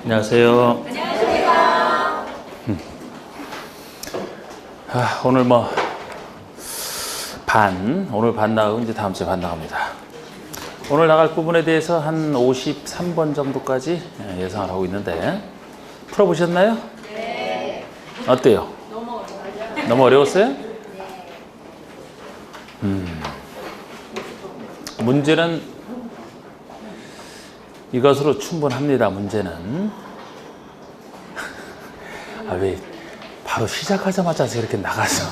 안녕하세요. 안녕하세요. 오늘 오늘 반 나가고 이제 다음 주에 반 나갑니다. 오늘 나갈 부분에 대해서 한 53번 정도까지 예상을 하고 있는데 풀어보셨나요? 네. 어때요? 너무 어려워요. 너무 어려웠어요? 네. 문제는 이것으로 충분합니다. 문제는 왜 바로 시작하자마자 이렇게 나가서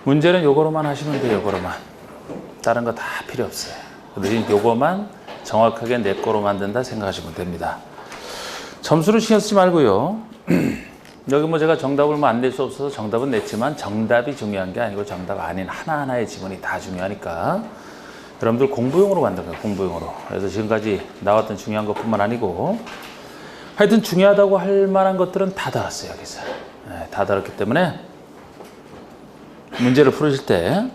문제는 요거로만 하시면 돼요. 요거로만. 다른 거 다 필요 없어요. 요거만 정확하게 내 거로 만든다 생각하시면 됩니다. 점수를 신경 쓰지 말고요. 여기 제가 정답을 안 낼 수 없어서 정답은 냈지만 정답이 중요한 게 아니고 정답 아닌 하나하나의 지문이 다 중요하니까 여러분들 공부용으로 만든 거예요. 공부용으로. 그래서 지금까지 나왔던 중요한 것뿐만 아니고 하여튼 중요하다고 할 만한 것들은 다 다뤘어요. 여기서. 네, 다 다뤘기 때문에 문제를 풀으실 때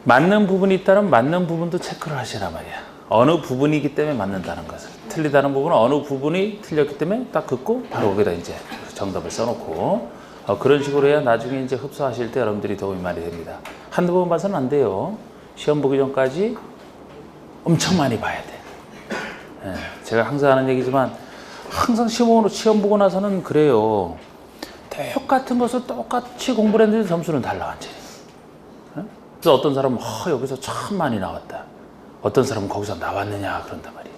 맞는 부분이 있다면 맞는 부분도 체크를 하시란 말이야. 어느 부분이기 때문에 맞는다는 것을. 틀리다는 부분은 어느 부분이 틀렸기 때문에 딱 긋고 바로 거기다 이제 정답을 써놓고 그런 식으로 해야 나중에 이제 흡수하실 때 여러분들이 도움이 많이 됩니다. 한두 번 봐서는 안 돼요. 시험 보기 전까지 엄청 많이 봐야 돼. 예, 제가 항상 하는 얘기지만 항상 시험 보고 나서는 그래요. 똑같은 것을 똑같이 공부를 했는데 점수는 달라 완전히. 그래서 어떤 사람은 여기서 참 많이 나왔다. 어떤 사람은 거기서 나왔느냐 그런단 말이에요.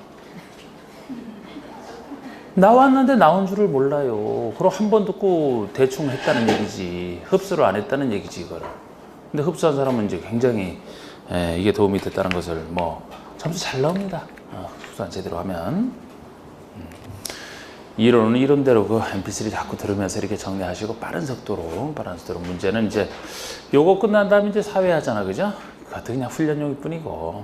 나왔는데 나온 줄을 몰라요. 그럼 한 번 듣고 대충 했다는 얘기지. 흡수를 안 했다는 얘기지 이거를. 근데 흡수한 사람은 이제 굉장히 이게 도움이 됐다는 것을 점수 잘 나옵니다. 흡수한 제대로 하면. 이론은 이론대로 그 MP3 자꾸 들으면서 이렇게 정리하시고 빠른 속도로 문제는 이제 요거 끝난 다음에 이제 사회 하잖아. 그죠? 그것도 그냥 훈련용일 뿐이고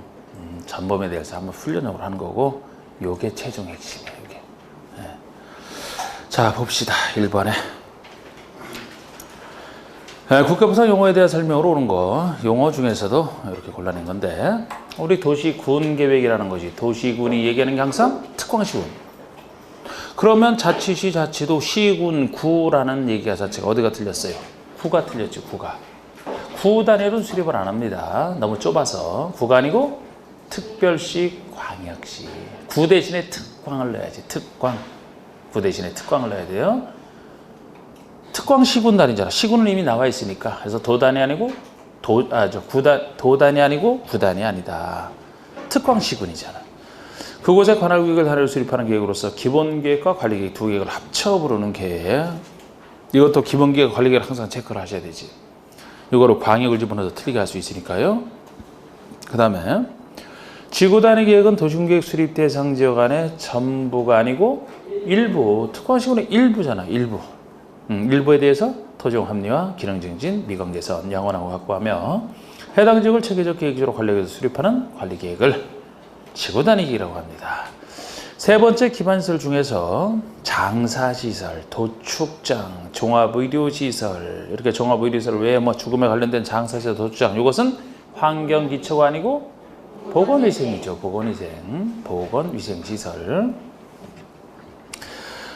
전범에 대해서 한번 훈련용으로 하는 거고 요게 최종 핵심이에요. 요게. 자 봅시다. 1번에 국가부상 용어에 대한 설명으로 오는 거 용어 중에서도 이렇게 골라낸 건데 우리 도시군 계획이라는 것이 도시군이 얘기하는 게 항상 특광시군. 그러면 자치시, 자치도, 시군, 구라는 얘기가 자체가 어디가 틀렸어요? 구가 틀렸죠, 구가. 구 단위로는 수립을 안 합니다. 너무 좁아서. 구가 아니고 특별시, 광역시. 구 대신에 특광을 넣어야지, 특광. 구 대신에 특광을 넣어야 돼요. 특광 시군 단위잖아. 시군은 이미 나와 있으니까. 그래서 도 단위 아니고, 도 단위 아니고 구 단위 아니다. 특광 시군이잖아. 그곳에 관할 구역을 단위로 수립하는 계획으로서 기본계획과 관리계획 두 계획을 합쳐 부르는 계획. 이것도 기본계획, 관리계획을 항상 체크를 하셔야 되지. 이거를 광역을 집어넣어서 틀리게 할 수 있으니까요. 그 다음에 지구단위 계획은 도시군계획 수립 대상 지역 안에 전부가 아니고 일부. 특광시군은 일부잖아. 일부. 일부에 대해서 토종 합리화, 기능 증진, 미광 개선, 양원하고 확보하며 해당 지역을 체계적 계획적으로 관리계획에서 수립하는 관리계획을 지구단위기라고 합니다. 세 번째 기반시설 중에서 장사시설, 도축장, 종합의료시설 이렇게 종합의료시설 외에 죽음에 관련된 장사시설, 도축장 이것은 환경기초가 아니고 보건위생이죠. 보건위생, 보건위생시설.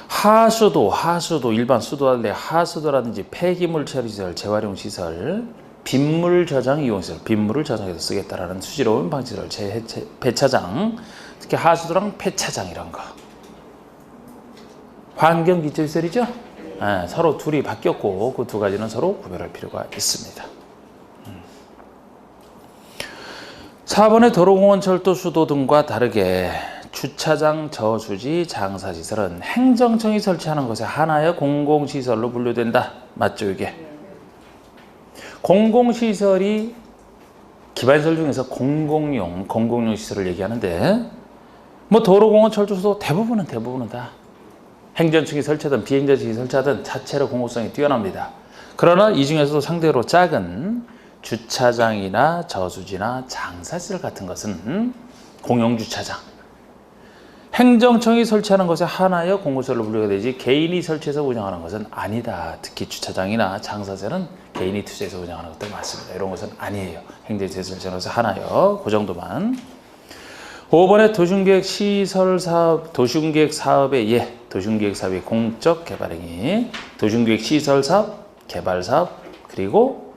하수도 일반 수도인데 하수도라든지 폐기물 처리시설, 재활용시설, 빗물 저장 이용시설, 빗물을 저장해서 쓰겠다라는 수지로운 방지시설, 배차장, 특히 하수도랑 폐차장 이런 거. 환경기초시설이죠? 서로 둘이 바뀌었고 그 두 가지는 서로 구별할 필요가 있습니다. 4번의 도로공원, 철도, 수도 등과 다르게 주차장, 저수지, 장사시설은 행정청이 설치하는 것에 하나의 공공시설로 분류된다. 맞죠 이게? 공공시설이 기반시설 중에서 공공용 시설을 얘기하는데 도로공원, 철도수도 대부분은 다 행정청이 설치하든 비행정청이 설치하든 자체로 공공성이 뛰어납니다. 그러나 이 중에서도 상대로 작은 주차장이나 저수지나 장사시설 같은 것은 공용주차장, 행정청이 설치하는 것에 한하여 공공시설로 분류가 되지 개인이 설치해서 운영하는 것은 아니다. 특히 주차장이나 장사재는 개인이 투자해서 운영하는 것도 맞습니다. 이런 것은 아니에요. 행정청이 설치하는 것에 한하여 그 정도만. 5번에 도시계획 시설 사업, 도시계획 사업의 도시계획 사업의 공적 개발행위, 도시계획 시설 사업, 개발 사업, 그리고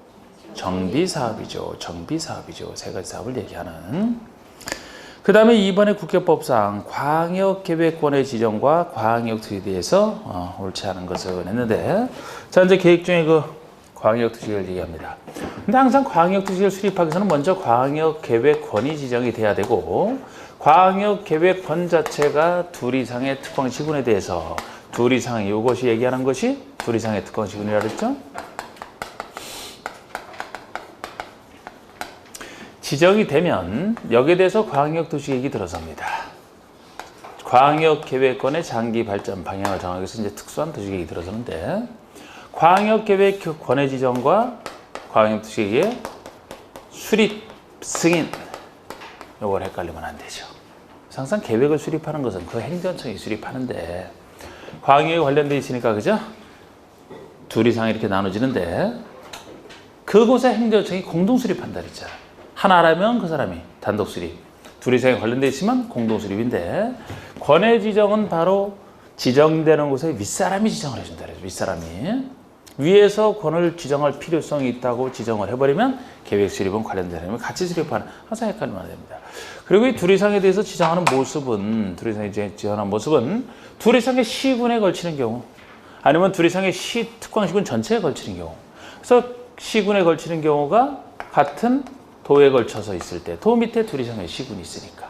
정비 사업이죠. 정비 사업이죠. 세 가지 사업을 얘기하는. 그 다음에 2번의 국회법상 광역계획권의 지정과 광역투시에 대해서 옳지 않은 것을 했는데, 자, 이제 계획 중에 그 광역투시를 얘기합니다. 근데 항상 광역투시를 수립하기 위해서는 먼저 광역계획권이 지정이 돼야 되고, 광역계획권 자체가 둘 이상의 특광시군에 대해서 둘 이상, 이것이 얘기하는 것이 둘 이상의 특광시군이라고 했죠? 지정이 되면 여기에 대해서 광역도시계획이 들어섭니다. 광역계획권의 장기 발전 방향을 정하기 위해서 이제 특수한 도시계획이 들어서는데, 광역계획권의 지정과 광역도시계획의 수립, 승인, 이걸 헷갈리면 안 되죠. 항상 계획을 수립하는 것은 그 행정청이 수립하는데, 광역에 관련돼 있으니까, 그죠? 둘 이상 이렇게 나눠지는데, 그곳에 행정청이 공동 수립한다 그랬잖아. 하나라면 그 사람이 단독 수립, 둘 이상에 관련돼 있으면 공동 수립인데, 권의 지정은 바로 지정되는 곳에 윗사람이 지정을 해준다 그래서 윗사람이 위에서 권을 지정할 필요성이 있다고 지정을 해버리면 계획 수립은 관련된 사람이 같이 수립하는, 항상 헷갈리면 안 됩니다. 그리고 이 둘 이상에 대해서 지정하는 모습은, 둘 이상에 지정하는 모습은 둘 이상의 시군에 걸치는 경우, 아니면 둘 이상의 시 특광시군 전체에 걸치는 경우. 그래서 시군에 걸치는 경우가 같은 도에 걸쳐서 있을 때, 도 밑에 둘 이상의 시군이 있으니까.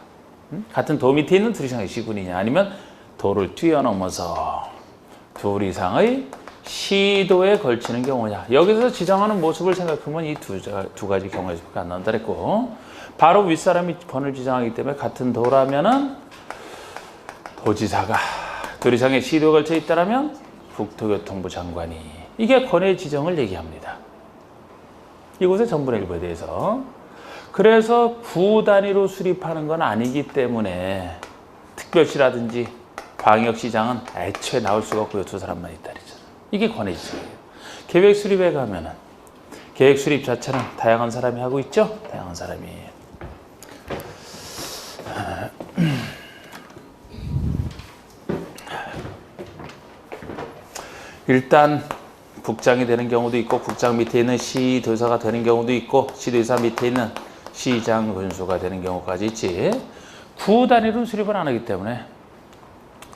같은 도 밑에 있는 둘 이상의 시군이냐, 아니면 도를 뛰어넘어서 둘 이상의 시도에 걸치는 경우냐. 여기서 지정하는 모습을 생각하면 이 두 가지 경우에서밖에 안 나온다 그랬고, 바로 윗사람이 권을 지정하기 때문에 같은 도라면은 도지사가, 둘 이상의 시도에 걸쳐 있다라면 국토교통부 장관이, 이게 권의 지정을 얘기합니다. 이곳의 전분의 일부에 대해서. 그래서 구 단위로 수립하는 건 아니기 때문에 특별시라든지 광역시장은 애초에 나올 수가 없고요. 두 사람만 있다 그랬잖아요. 이게 권의 지정이에요. 계획 수립에 가면은 계획 수립 자체는 다양한 사람이 하고 있죠. 다양한 사람이. 일단 국장이 되는 경우도 있고, 국장 밑에 있는 시도사가 되는 경우도 있고, 시도사 밑에 있는 시장 군수가 되는 경우까지 있지, 구 단위로 수립을 안 하기 때문에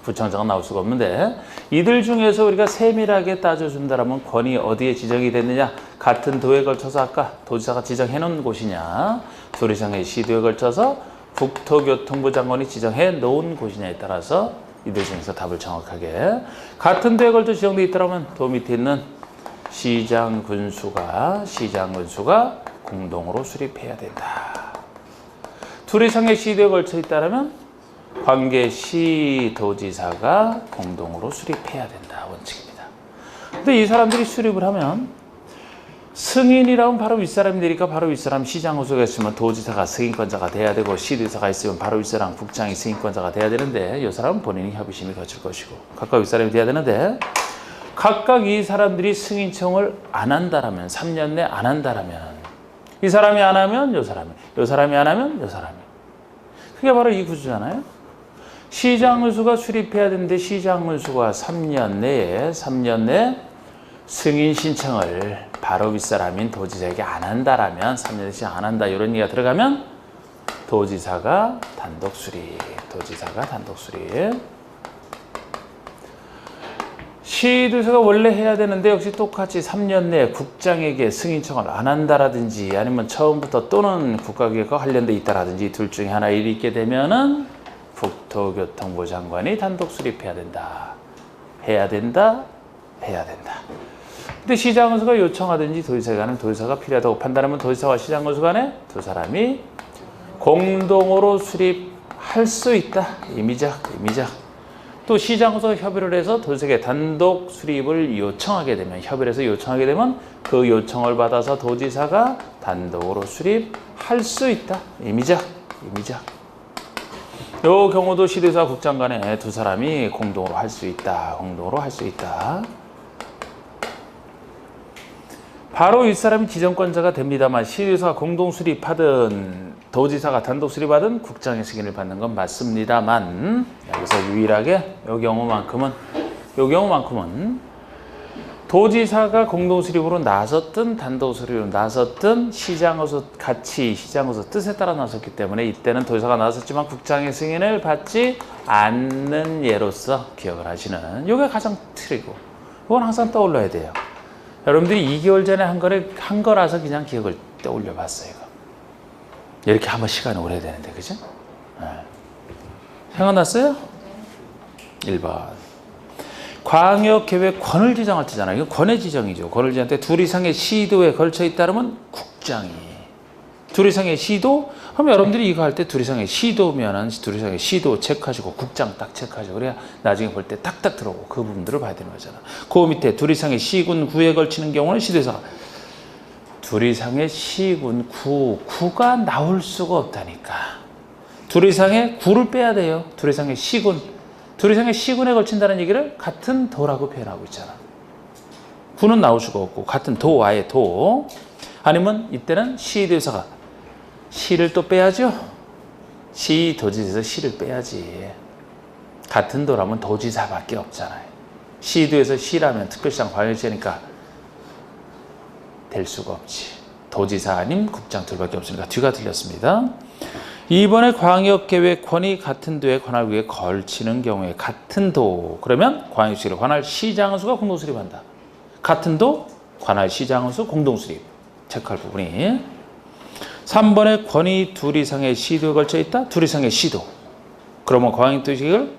구청장은 나올 수가 없는데, 이들 중에서 우리가 세밀하게 따져준다면 권이 어디에 지정이 됐느냐, 같은 도에 걸쳐서 아까 도지사가 지정해 놓은 곳이냐, 둘 이상의 시도에 걸쳐서 국토교통부 장관이 지정해 놓은 곳이냐에 따라서 이들 중에서 답을 정확하게, 같은 도에 걸쳐 지정되어 있다면 도 밑에 있는 시장 군수가 공동으로 수립해야 된다. 둘 이상의 시도에 걸쳐 있다면 관계 시도지사가 공동으로 수립해야 된다. 원칙입니다. 근데 이 사람들이 수립을 하면 승인이라면 바로 윗사람들이니까 바로 윗사람 시장 군수가 있으면 도지사가 승인권자가 돼야 되고, 시도지사가 있으면 바로 윗사람 국장이 승인권자가 돼야 되는데, 이 사람은 본인이 협의심이 거칠 것이고 각각 윗사람이 돼야 되는데, 각각 이 사람들이 승인청을 안 한다라면, 3년 내 안 한다라면, 이 사람이 안 하면 요 사람이, 요 사람이 안 하면 요 사람이. 그게 바로 이 구조잖아요. 시장군수가 수립해야 되는데, 시장군수가 3년 내에 승인 신청을 바로 윗사람인 도지사에게 안 한다라면, 3년 내에 안 한다 이런 얘기가 들어가면 도지사가 단독 수립. 시도지사가 원래 해야 되는데 역시 똑같이 3년 내에 국장에게 승인청을 안 한다라든지, 아니면 처음부터 또는 국가기획과 관련돼 있다라든지, 둘 중에 하나 일이 있게 되면은 국토교통부 장관이 단독 수립해야 된다. 해야 된다. 근데 시장군수가 요청하든지 도지사가 하는, 도지사가 필요하다고 판단하면 도지사와 시장군수 간에 두 사람이 공동으로 수립할 수 있다. 임의적. 또 시장군수가 협의를 해서 도지사에게 단독 수립을 요청하게 되면, 협의를 해서 요청하게 되면 그 요청을 받아서 도지사가 단독으로 수립할 수 있다. 임의적. 요 경우도 시도지사 국장 간에 두 사람이 공동으로 할 수 있다. 공동으로 할 수 있다. 바로 이 사람이 지정권자가 됩니다만 시도지사가 공동 수립하든 도지사가 단독 수립하든 국장의 승인을 받는 건 맞습니다만 여기서 유일하게 요 경우만큼은 도지사가 공동 수립으로 나섰든 단독 수립으로 나섰든 시장으로서 같이 시장으로서 뜻에 따라 나섰기 때문에 이때는 도지사가 나섰지만 국장의 승인을 받지 않는 예로서 기억을 하시는 이게 가장 틀이고 이건 항상 떠올려야 돼요. 여러분들이 2개월 전에 한 거라서 그냥 기억을 떠올려 봤어요. 이거. 이렇게 하면 시간이 오래 되는데, 그죠? 네. 생각났어요? 1번. 광역계획권을 지정할 때잖아요. 이거 권의 지정이죠. 권을 지정할 때 둘 이상의 시도에 걸쳐 있다면 국장이. 둘 이상의 시도? 그럼 여러분들이 이거 할 때 둘 이상의 시도면은 둘 이상의 시도 체크하시고 국장 딱 체크하시고 그래야 나중에 볼 때 딱딱 들어오고 그 부분들을 봐야 되는 거잖아. 그 밑에 둘 이상의 시군 구에 걸치는 경우는 시도에서 둘 이상의 시군 구가 나올 수가 없다니까. 둘 이상의 구를 빼야 돼요. 둘 이상의 시군. 둘 이상의 시군에 걸친다는 얘기를 같은 도라고 표현하고 있잖아. 구는 나올 수가 없고 같은 도와의 도. 아니면 이때는 시도에서가 시를 또 빼야죠. 시 도지사에서 시를 빼야지. 같은 도라면 도지사밖에 없잖아요. 시도에서 시라면 특별시장 광역시니까 될 수가 없지. 도지사 아님 국장 둘밖에 없으니까 뒤가 틀렸습니다. 이번에 광역계획권이 같은 도에 관할 위에 걸치는 경우에 같은 도 그러면 광역시를 관할 시장수가 공동수립한다. 같은 도 관할 시장수 공동수립 체크할 부분이 3번에 권이 둘 이상의 시도에 걸쳐 있다. 둘 이상의 시도. 그러면 광역도시를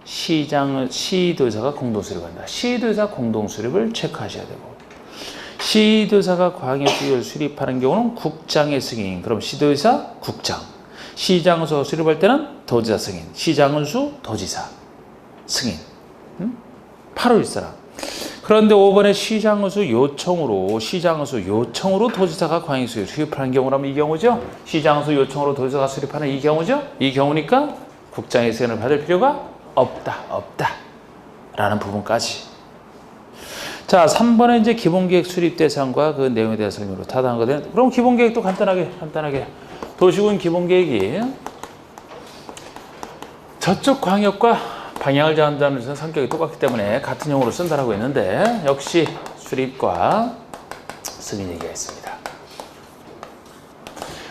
시도의사가 공동수립한다. 시도의사 공동수립을 체크하셔야 되고 시도의사가 광역도시를 수립하는 경우는 국장의 승인. 그럼 시도의사 국장. 시장수 수립할 때는 도지사 승인. 시장은수 도지사 승인. 8월 있어라. 그런데 5번에 시장의수 요청으로 도지사가 광역수를 수립하는 경우라면 이 경우죠. 시장의수 요청으로 도지사가 수립하는 이 경우죠. 이 경우니까 국장의 승인을 받을 필요가 없다. 라는 부분까지. 자, 3번에 이제 기본계획 수립 대상과 그 내용에 대한 설명으로 타당한 거든. 그럼 기본계획도 간단하게. 도시군 기본계획이 저쪽 광역과 방향을 정한다는 것은 성격이 똑같기 때문에 같은 용어로 쓴다라고 했는데 역시 수립과 승인 얘기가 있습니다.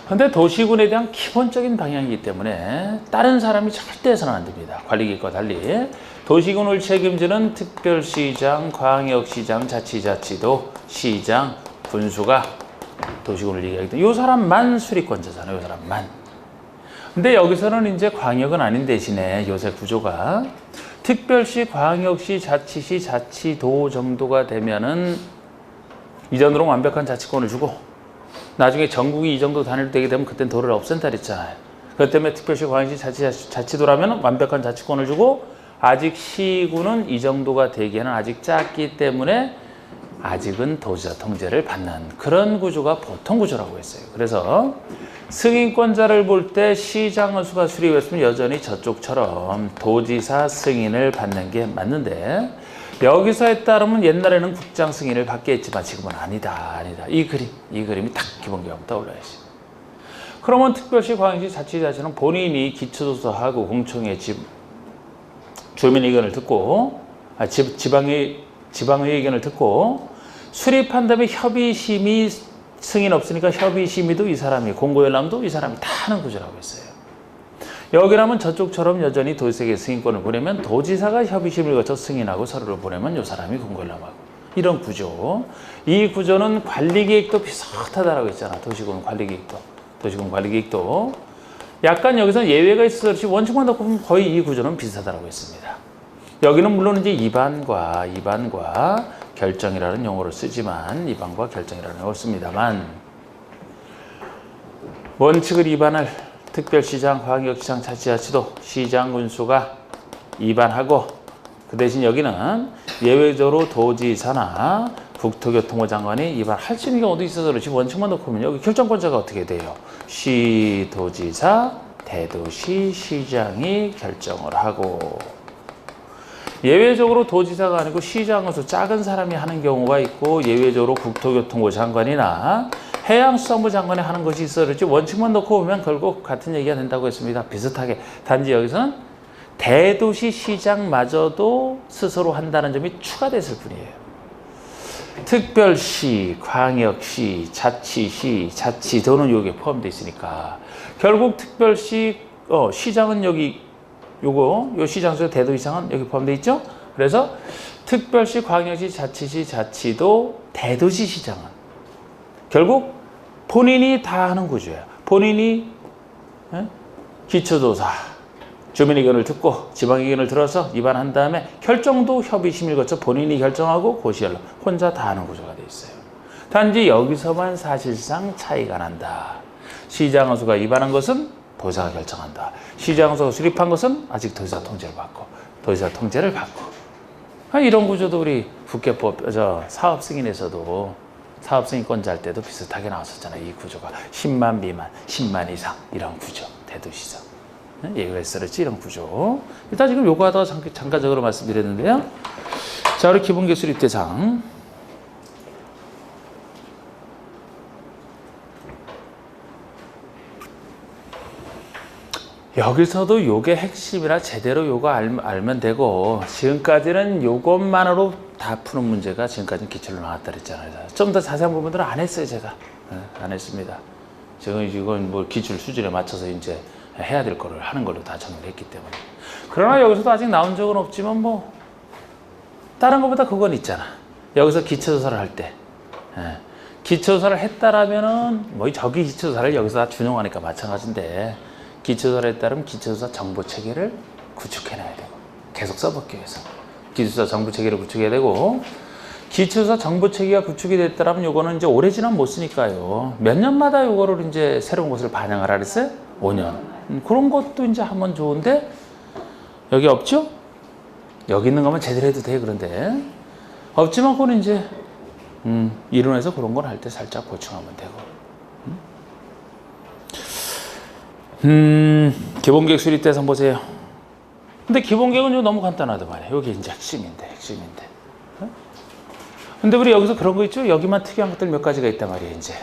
그런데 도시군에 대한 기본적인 방향이기 때문에 다른 사람이 절대 해서는 안 됩니다. 관리계획과 달리 도시군을 책임지는 특별시장, 광역시장, 자치자치도, 시장, 군수가 도시군을 얘기하기 때문에 이 사람만 수립권자잖아요. 이 사람만. 근데 여기서는 이제 광역은 아닌 대신에 요새 구조가 특별시, 광역시, 자치시, 자치도 정도가 되면은 이 정도로 완벽한 자치권을 주고 나중에 전국이 이 정도 단위로 되게 되면 그땐 도를 없앤다 그랬잖아요. 그렇기 때문에 특별시, 광역시, 자치도라면 완벽한 자치권을 주고 아직 시군은 이 정도가 되기에는 아직 작기 때문에 아직은 도지사 통제를 받는 그런 구조가 보통 구조라고 했어요. 그래서 승인권자를 볼 때 시장의수가 수립했으면 여전히 저쪽처럼 도지사 승인을 받는 게 맞는데 여기서에 따르면 옛날에는 국장 승인을 받게 했지만 지금은 아니다. 이 그림이 딱 기본계획부터 떠올라야지. 그러면 특별시, 광역시, 자치자치는 본인이 기초조사하고 공청회 주민 의견을 듣고 지방의 의견을 듣고 수립한 다음에 협의심의 승인 없으니까 협의심의도 이 사람이 공고열람도 이 사람이 다 하는 구조라고 했어요. 여기라면 저쪽처럼 여전히 도지사에게 승인권을 보내면 도지사가 협의심을 거쳐 승인하고 서류를 보내면 이 사람이 공고열람하고 이런 구조. 이 구조는 관리계획도 비슷하다라고 했잖아. 도시군 관리계획도 약간 여기서 예외가 있어서 그렇지 원칙만 놓고 보면 거의 이 구조는 비슷하다라고 했습니다. 여기는 물론 이제 이반과 결정이라는 용어를 쓰지만 이반과 결정이라는 용어를 씁니다만 원칙을 이반할 특별시장, 광역시장, 자치자치도, 시장, 군수가 이반하고 그 대신 여기는 예외적으로 도지사나 국토교통부 장관이 이반할 수 있는 경우도 있어서 그렇지 원칙만 놓고 보면 여기 결정권자가 어떻게 돼요? 시도지사, 대도시 시장이 결정을 하고, 예외적으로 도지사가 아니고 시장으로서 작은 사람이 하는 경우가 있고, 예외적으로 국토교통부 장관이나 해양수산부 장관이 하는 것이 있어 그렇지, 원칙만 놓고 보면 결국 같은 얘기가 된다고 했습니다. 비슷하게. 단지 여기서는 대도시 시장마저도 스스로 한다는 점이 추가됐을 뿐이에요. 특별시, 광역시, 자치시, 자치도는 여기에 포함되어 있으니까 결국 특별시, 시장은 여기 요 시장에서 대도시장은 여기 포함되어 있죠. 그래서 특별시, 광역시, 자치시, 자치도, 대도시 시장은 결국 본인이 다 하는 구조예요. 본인이 기초조사, 주민 의견을 듣고 지방 의견을 들어서 입안한 다음에 결정도 협의심을 거쳐 본인이 결정하고 고시열로 혼자 다 하는 구조가 되어 있어요. 단지 여기서만 사실상 차이가 난다. 시장원수가 입안한 것은 도지사가 결정한다. 시장원수가 수립한 것은 아직 도지사 통제를 받고, 도지사 통제를 받고. 이런 구조도 우리 국회법 사업 승인에서도 사업 승인권자 할 때도 비슷하게 나왔었잖아요. 이 구조가 10만 미만, 10만 이상 이런 구조, 대도시장. 얘기가 있었지, 이런 구조. 일단 지금 요거 하다가 잠깐적으로 말씀드렸는데요. 자, 우리 기본계 수립 대상. 여기서도 요게 핵심이라 제대로 요거 알면 되고, 지금까지는 요것만으로 다 푸는 문제가 지금까지는 기출로 나왔다 그랬잖아요. 좀 더 자세한 부분들은 안 했어요, 제가. 안 했습니다. 지금 이건 뭐 기출 수준에 맞춰서 이제 해야 될 거를 하는 걸로 다 정리를 했기 때문에. 그러나 여기서도 아직 나온 적은 없지만 뭐 다른 것보다 그건 있잖아. 여기서 기초조사를 할 때 기초조사를 했다라면은 뭐 저기 기초조사를 여기서 다 준용하니까 마찬가지인데, 기초조사를 했다면 기초조사 정보체계를 구축해놔야 되고, 계속 써먹기 위해서 기초조사 정보체계를 구축해야 되고, 기초조사 정보체계가 구축이 됐다면 요거는 이제 오래 지나면 못 쓰니까요. 몇 년마다 요거를 이제 새로운 것을 반영하라 그랬어요? 5년. 그런 것도 이제 하면 좋은데, 여기 없죠? 여기 있는 거면 제대로 해도 돼. 그런데 없지만 그거는 이제 이론에서 그런 걸 할 때 살짝 보충하면 되고. 기본계획 수립 대상 보세요. 근데 기본계획은 너무 간단하단 말이에요. 여기 이제 핵심인데. 근데 우리 여기서 그런 거 있죠? 여기만 특이한 것들 몇 가지가 있단 말이에요, 이제.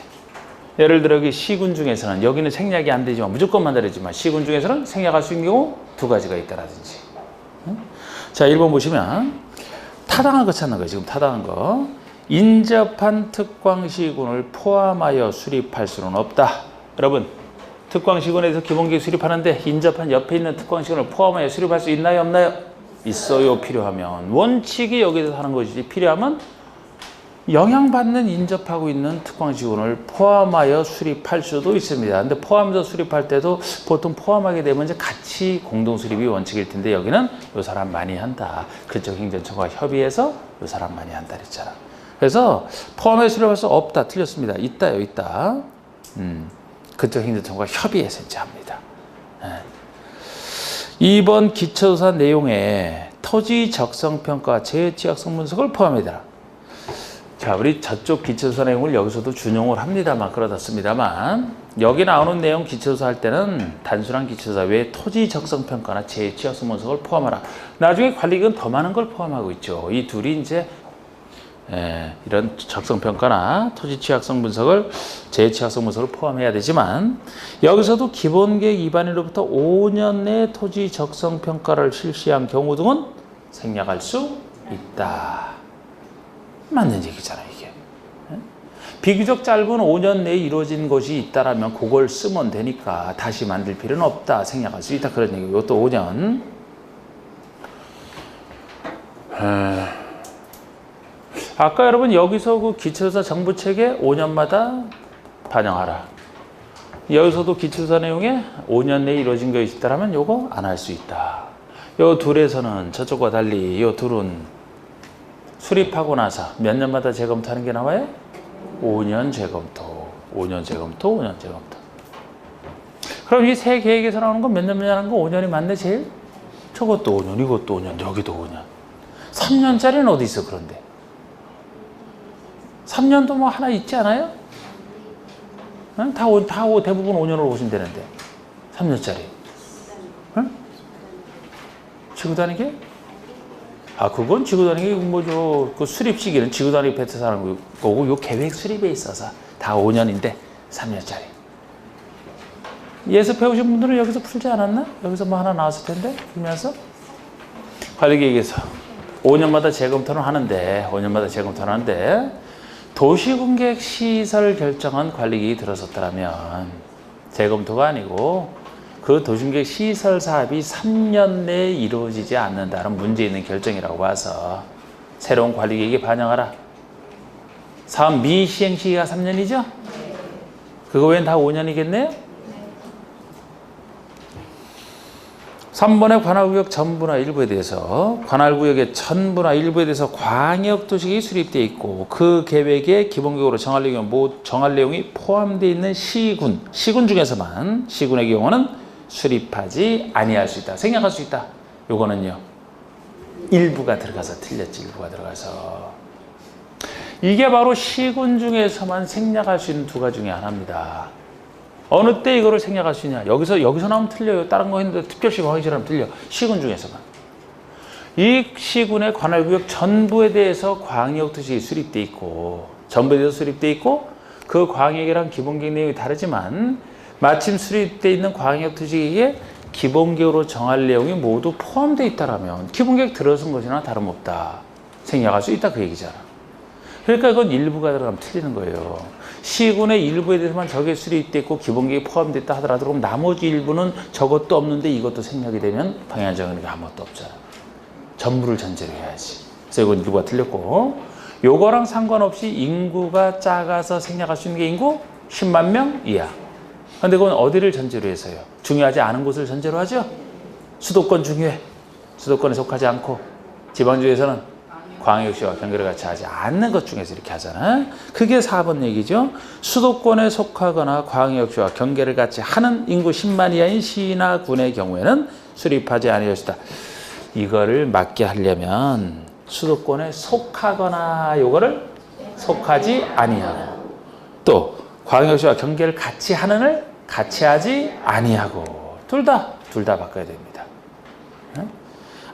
예를 들어 여기 시군 중에서는, 여기는 생략이 안 되지만 무조건 만들어지만, 시군 중에서는 생략할 수 있는 경우 2가지가 있다라든지. 자, 1번 보시면 타당한 거 찾는 거예요. 지금 타당한 거. 인접한 특광시군을 포함하여 수립할 수는 없다. 여러분, 특광시군에서 기본계획 수립하는데 인접한 옆에 있는 특광시군을 포함하여 수립할 수 있나요, 없나요? 있어요. 필요하면. 원칙이 여기서 하는 것이지, 필요하면 영향받는 인접하고 있는 특광시군을 포함하여 수립할 수도 있습니다. 근데 포함해서 수립할 때도 보통 포함하게 되면 이제 같이 공동수립이 원칙일 텐데, 여기는 요 사람 많이 한다. 그쪽 행정처가 협의해서 요 사람 많이 한다 그랬잖아. 그래서 포함해서 수립할 수 없다. 틀렸습니다. 있다요, 있다. 그쪽 행정처가 협의해서 이제 합니다. 2번 기초조사 내용에 토지 적성평가 재취약성 분석을 포함해라. 자, 우리 저쪽 기초조사 내용을 여기서도 준용을 합니다만, 그렇습니다만, 여기 나오는 내용 기초조사 할 때는 단순한 기초조사 외에 토지 적성평가나 재취약성 분석을 포함하라. 나중에 관리기관 더 많은 걸 포함하고 있죠. 이 둘이 이제 이런 적성평가나 토지 취약성 분석을, 재취약성 분석을 포함해야 되지만, 여기서도 기본계획 위반으로부터 5년 내 토지 적성평가를 실시한 경우 등은 생략할 수 있다. 맞는 얘기잖아요, 이게. 비교적 짧은 5년 내에 이루어진 것이 있다라면 그걸 쓰면 되니까 다시 만들 필요는 없다. 생략할 수 있다. 그런 얘기고, 이것도 5년. 아까 여러분 여기서 그 기초조사 정보체계 5년마다 반영하라. 여기서도 기초조사 내용에 5년 내에 이루어진 것이 있다라면 요거 안 할 수 있다. 요 둘에서는 저쪽과 달리 요 둘은 수립하고 나서 몇 년마다 재검토하는 게 나와요? 5년 재검토, 5년 재검토, 5년 재검토. 그럼 이 세 계획에서 나오는 건 몇 년 하는 거 5년이 맞네, 제일? 저것도 5년, 이것도 5년, 여기도 5년. 3년짜리는 어디 있어, 그런데? 3년도 뭐 하나 있지 않아요? 대부분 5년으로 오신다는데. 3년짜리. 응? 지고 다니게? 아, 그건 지고 다니게 뭐죠. 그 수립 시기는 지고 다니게 뱉어서 하는 거고, 요 계획 수립에 있어서 다 5년인데 3년짜리. 예습 배우신 분들은 여기서 풀지 않았나? 여기서 뭐 하나 나왔을 텐데, 풀면서. 관리계획에서 5년마다 재검토를 하는데, 5년마다 재검토를 하는데, 도시군계획 시설 결정한 관리계획이 들어섰더라면, 재검토가 아니고, 그 도시군계획 시설 사업이 3년 내에 이루어지지 않는다는 문제 있는 결정이라고 봐서, 새로운 관리계획에 반영하라. 사업 미시행 시기가 3년이죠? 그거 외엔 다 5년이겠네요? 3번의 관할구역 전부나 일부에 대해서 관할구역의 전부나 일부에 대해서 광역도시계획이 수립되어 있고 그 계획에 기본계획으로 정할 내용이 포함되어 있는 시군 중에서만 시군의 경우는 수립하지 아니할 수 있다. 생략할 수 있다. 요거는요. 일부가 들어가서 틀렸지. 일부가 들어가서. 이게 바로 시군 중에서만 생략할 수 있는 두 가지 중에 하나입니다. 어느 때 이거를 생략할 수 있냐? 여기서 나오면 틀려요. 다른 거 했는데 특별시 광역시라면 틀려. 시군 중에서만. 이 시군의 관할구역 전부에 대해서 광역도시계획이 수립돼 있고 전부에 대해서 수립돼 있고 그 광역이랑 기본계획 내용이 다르지만 마침 수립돼 있는 광역도시계획에 기본계획으로 정할 내용이 모두 포함되어 있다라면 기본계획 들어선 것이나 다름없다. 생략할 수 있다 그 얘기잖아. 그러니까 이건 일부가 들어가면 틀리는 거예요. 시군의 일부에 대해서만 저게 수립돼 있고 기본계획이 포함됐다 하더라도 그럼 나머지 일부는 저것도 없는데 이것도 생략이 되면 방향정하는 게 아무것도 없잖아. 전부를 전제로 해야지. 그래서 이건 일부가 틀렸고 요거랑 상관없이 인구가 작아서 생략할 수 있는 게 인구 10만 명 이하. 근데 그건 어디를 전제로 해서요? 중요하지 않은 곳을 전제로 하죠? 수도권 중요해. 수도권에 속하지 않고 지방지에서는 광역시와 경계를 같이 하지 않는 것 중에서 이렇게 하잖아. 그게 4번 얘기죠. 수도권에 속하거나 광역시와 경계를 같이 하는 인구 10만 이하인 시나 군의 경우에는 수립하지 아니할 수 있다. 이거를 맞게 하려면 수도권에 속하거나 요거를 속하지 아니하고 또 광역시와 경계를 같이 하는을 같이 하지 아니하고 둘 다 바꿔야 됩니다.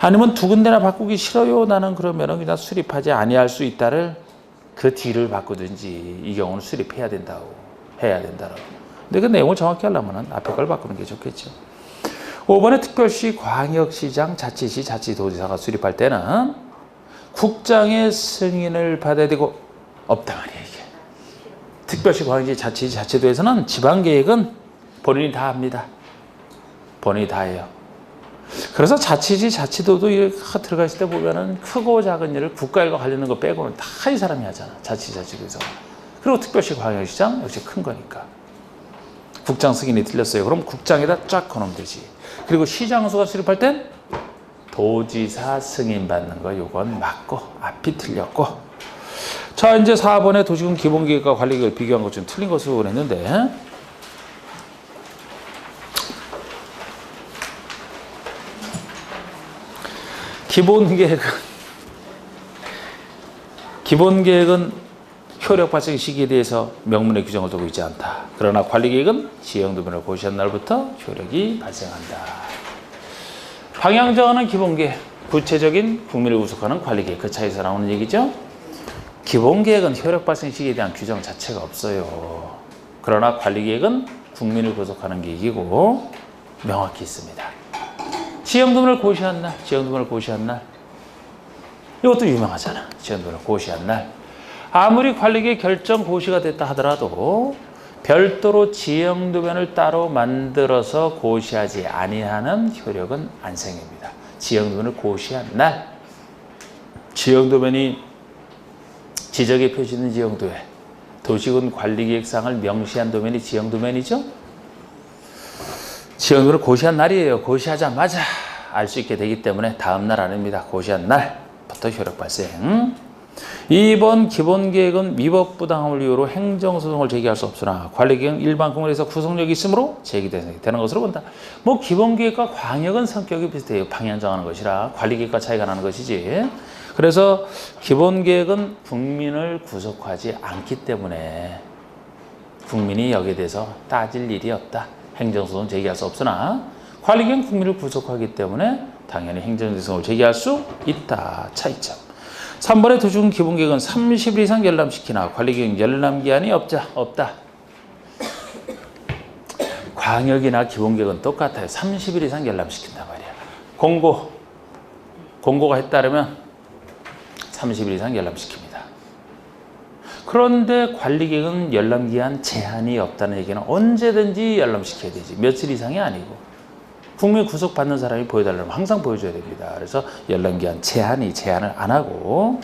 아니면 두 군데나 바꾸기 싫어요. 나는 그러면은 그냥 수립하지 아니할 수 있다를 그 뒤를 바꾸든지 이 경우는 수립해야 된다고 해야 된다고. 근데 그 내용을 정확히 하려면 앞에 걸 바꾸는 게 좋겠죠. 5번에 특별시, 광역시장, 자치시, 자치도지사가 수립할 때는 국장의 승인을 받아야 되고 없다 말이야 이게. 특별시, 광역시, 자치시, 자치도에서는 지방계획은 본인이 다 합니다. 본인이 다 해요. 그래서 자치시, 자치도도 이렇게 들어가 있을 때 보면은 크고 작은 일을 국가일과 관련된 거 빼고는 다 이 사람이 하잖아. 자치시, 자치도에서. 그리고 특별시, 광역시장 역시 큰 거니까. 국장 승인이 틀렸어요. 그럼 국장에다 쫙 거놓으면 되지. 그리고 시장수가 수립할 땐 도지사 승인 받는 거 요건 맞고 앞이 틀렸고. 자 이제 4번에 도시군 기본계획과 관리계획을 비교한 것 좀 틀린 것으로 그랬는데 기본계획은 효력 발생 시기에 대해서 명문의 규정을 두고 있지 않다. 그러나 관리계획은 지형도면을 고시한 날부터 효력이 발생한다. 방향정하는 기본계획, 구체적인 국민을 구속하는 관리계획 그 차이에서 나오는 얘기죠. 기본계획은 효력 발생 시기에 대한 규정 자체가 없어요. 그러나 관리계획은 국민을 구속하는 계획이고 명확히 있습니다. 지형도면을 고시한 날. 이것도 유명하잖아. 지형도면을 고시한 날. 아무리 관리계획 결정 고시가 됐다 하더라도 별도로 지형도면을 따로 만들어서 고시하지 아니하는 효력은 안 생깁니다. 지형도면을 고시한 날. 지형도면이 지적에 표시된 지형도에 도시군 관리계획상을 명시한 도면이 지형도면이죠. 지형도면을 고시한 날이에요. 고시하자마자 알 수 있게 되기 때문에 다음 날 아닙니다. 고시한 날부터 효력 발생. 2번 기본계획은 위법부당함을 이유로 행정소송을 제기할 수 없으나 관리계획은 일반 공원에서 구속력이 있으므로 제기되는 것으로 본다. 뭐 기본계획과 광역은 성격이 비슷해요. 방향 정하는 것이라 관리계획과 차이가 나는 것이지. 그래서 기본계획은 국민을 구속하지 않기 때문에 국민이 여기에 대해서 따질 일이 없다. 행정소송은 제기할 수 없으나 관리기관 국민을 구속하기 때문에 당연히 행정소송을 제기할 수 있다. 차이점. 3번의 도시군 기본계획은 30일 이상 열람시키나 관리기관 열람기한이 없다. 광역이나 기본계획은 똑같아요. 30일 이상 열람시킨단 말이야. 공고가 했다면 30일 이상 열람시킵니다. 그런데 관리계획은 열람기한 제한이 없다는 얘기는 언제든지 열람시켜야 되지. 며칠 이상이 아니고. 국민 구속받는 사람이 보여달라면 항상 보여줘야 됩니다. 그래서 열람기한 제한을 안 하고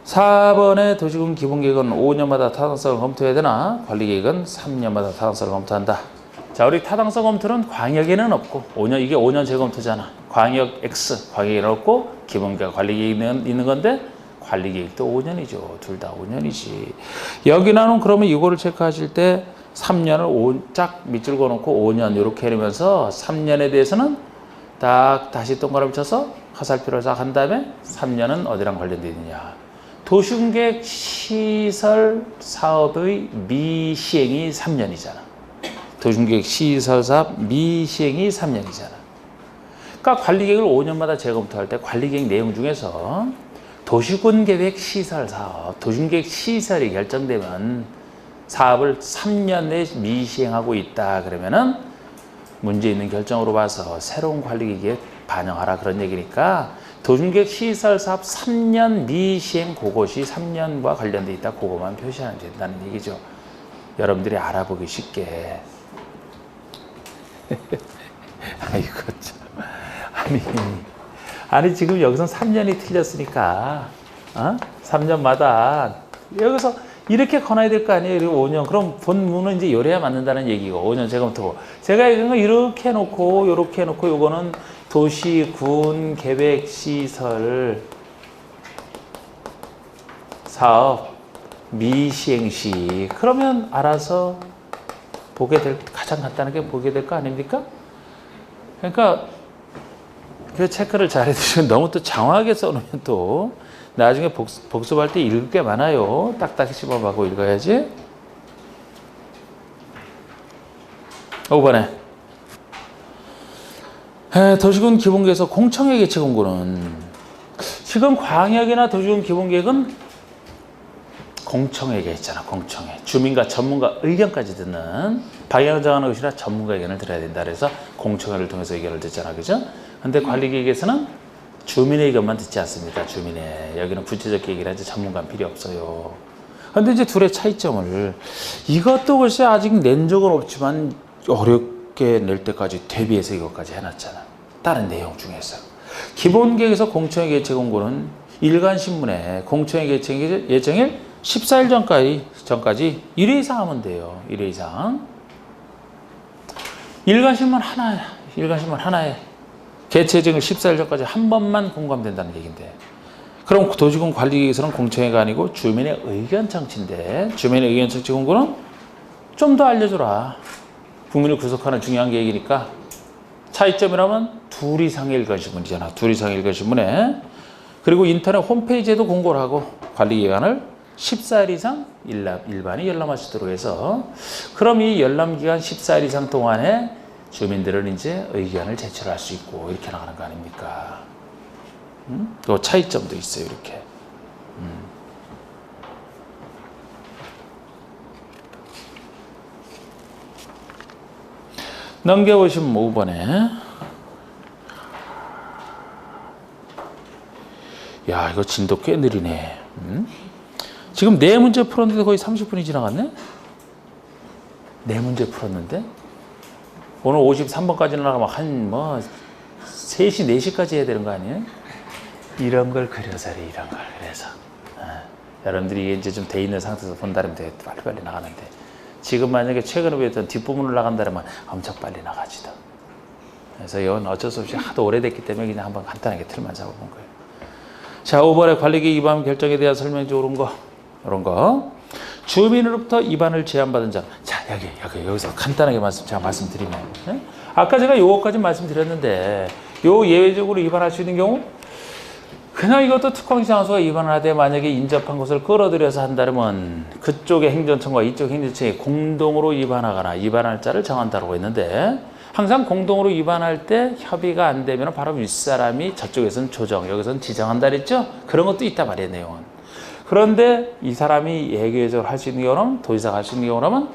4번의 도시군 기본계획은 5년마다 타당성을 검토해야 되나 관리계획은 3년마다 타당성을 검토한다. 자, 우리 타당성 검토는 광역에는 없고 이게 5년 재검토잖아. 광역 X, 광역에는 없고 기본계획 관리계획은 있는 건데 관리계획도 5년이죠. 둘 다 5년이지. 여기 나는 그러면 이거를 체크하실 때 3년을 짝 밑줄 그어놓고 5년 이렇게 해내면서 3년에 대해서는 딱 다시 동그라미 쳐서 화살표를 싹 한 다음에 3년은 어디랑 관련되어 있느냐. 도시계획 시설 사업의 미시행이 3년이잖아. 도시계획 시설 사업 미시행이 3년이잖아. 그러니까 관리계획을 5년마다 재검토할 때 관리계획 내용 중에서 도시군계획 시설 사업, 도시계획 시설이 결정되면 사업을 3년 내에 미시행하고 있다 그러면은 문제 있는 결정으로 봐서 새로운 관리계획에 반영하라 그런 얘기니까 도시계획 시설 사업 3년 미시행 그것이 3년과 관련돼 있다 그것만 표시하면 된다는 얘기죠. 여러분들이 알아보기 쉽게. 아이고 참. 아니 지금 여기서 3년이 틀렸으니까 3년마다 여기서 이렇게 권해야 될 거 아니에요. 5년. 그럼 본문은 이제 요래야 맞는다는 얘기고 5년 재검토. 제가 이렇게 해놓고 이렇게 해놓고 요거는 도시, 군, 계획, 시설, 사업, 미시행 시. 그러면 알아서 가장 간단하게 보게 될 거 아닙니까? 그러니까 그 체크를 잘 해두시면 너무 또 장황하게 써놓으면 또 나중에 복습할 때 읽을 게 많아요. 딱딱히 씹어가고 읽어야지. 5번에 도시군 기본계획에서 공청회 개최 공고는 지금 광역이나 도시군 기본계획은 공청회가 있잖아. 공청회. 주민과 전문가 의견까지 듣는 방향 정하는 것이라 전문가 의견을 들어야 된다. 그래서 공청회를 통해서 의견을 듣잖아. 그죠? 근데 관리계획에서는 주민의 의견만 듣지 않습니다. 주민의. 여기는 구체적 얘기를 하지 전문가는 필요 없어요. 그런데 이제 둘의 차이점을 이것도 글쎄 아직 낸 적은 없지만 어렵게 낼 때까지 대비해서 이것까지 해놨잖아. 다른 내용 중에서. 기본계획에서 공청회 개최 공고는 일간신문에 공청회 개최 예정일 14일 전까지 1회 이상 하면 돼요. 1회 이상. 일간신문 하나에 개최 예정일 14일 전까지 한 번만 공고하면 된다는 얘기인데 그럼 도시군 관리계획에서는 공청회가 아니고 주민의 의견 청취인데 주민의 의견 청취 공고는 좀 더 알려줘라. 국민을 구속하는 중요한 계획이니까 차이점이라면 둘 이상의 일간신문이잖아. 둘 이상의 일간신문에 그리고 인터넷 홈페이지에도 공고를 하고 관리기간을 14일 이상 일반이 열람할 수 있도록 해서 그럼 이 열람기간 14일 이상 동안에 주민들은 이제 의견을 제출할 수 있고 이렇게 나가는 거 아닙니까? 또 차이점도 있어요. 이렇게. 넘겨보시면 5번에 야 이거 진도 꽤 느리네. 지금 네 문제 풀었는데 거의 30분이 지나갔네? 네 문제 풀었는데? 오늘 53번까지 나가면 한 3시, 4시까지 해야 되는 거 아니에요? 이런 걸 그려서래, 이런 걸. 그래서. 여러분들이 이제 좀 돼 있는 상태에서 본다면 되게 빨리빨리 나가는데. 지금 만약에 최근에 배웠던 뒷부분을 나간다면 엄청 빨리 나가지도. 그래서 이건 어쩔 수 없이 하도 오래됐기 때문에 그냥 한번 간단하게 틀만 잡아본 거예요. 자, 5번에 관리계획 위반 결정에 대한 설명이 옳은 거. 이런 거. 주민으로부터 위반을 제안받은 자. 자, 여기서 간단하게 제가 말씀드리면. 네? 아까 제가 요거까지 말씀드렸는데, 요 예외적으로 위반할 수 있는 경우, 그냥 이것도 특광시장소가 위반을 하되 만약에 인접한 곳을 끌어들여서 한다면 그쪽의 행정청과 이쪽 행정청이 공동으로 위반하거나 위반할 자를 정한다고 했는데 항상 공동으로 위반할 때 협의가 안 되면 바로 윗사람이 저쪽에서는 조정, 여기서는 지정한다 그랬죠? 그런 것도 있다 말이에요, 내용은. 그런데 이 사람이 예외적으로 할 수 있는 경우는 도지사가 할 수 있는 경우라면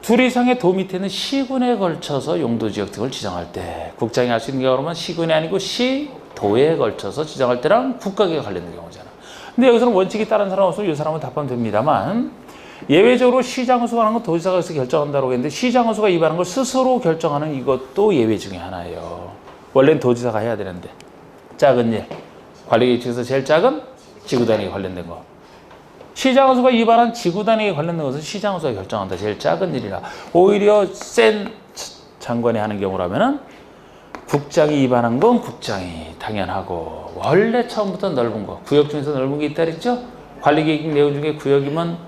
둘 이상의 도 밑에는 시군에 걸쳐서 용도지역 등을 지정할 때 국장이 할 수 있는 경우라면 시군이 아니고 도에 걸쳐서 지정할 때랑 국가계가 관련된 경우잖아. 근데 여기서는 원칙이 다른 사람 없으면 이 사람은 답하면 됩니다만 예외적으로 시장수가 하는 건 도지사가 해서 결정한다고 했는데 시장수가 위반하는 걸 스스로 결정하는 이것도 예외 중에 하나예요. 원래는 도지사가 해야 되는데 작은 일, 관리계획 중에서 제일 작은 지구단위에 관련된 거. 시장수가 위반한 지구단위에 관련된 것은 시장수가 결정한다. 제일 작은 일이라. 오히려 센 장관이 하는 경우라면은 국장이 위반한 건 국장이 당연하고 원래 처음부터 넓은 거 구역 중에서 넓은 게 있다 그랬죠? 관리계획 내용 중에 구역이면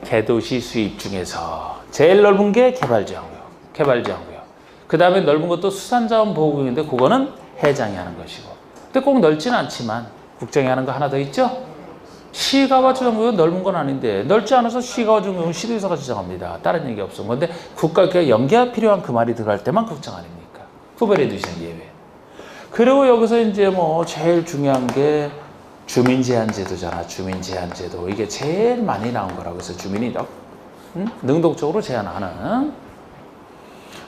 개도시 수입 중에서 제일 넓은 게 개발지역구역. 그 다음에 넓은 것도 수산자원보호구역인데 그거는 해장이 하는 것이고 근데 꼭 넓지는 않지만 국장이 하는 거 하나 더 있죠? 시가와 지정구역은 넓은 건 아닌데 넓지 않아서 시가와 지정구역은 시도지사가 지정합니다. 다른 얘기 없어. 근데 국가계획 연계가 필요한 그 말이 들어갈 때만 국장 아닙니까? 구별해 두시는 예외. 그리고 여기서 이제 뭐 제일 중요한 게 주민제한제도잖아. 주민제한제도. 이게 제일 많이 나온 거라고 해서 주민이 능동적으로 제한하는.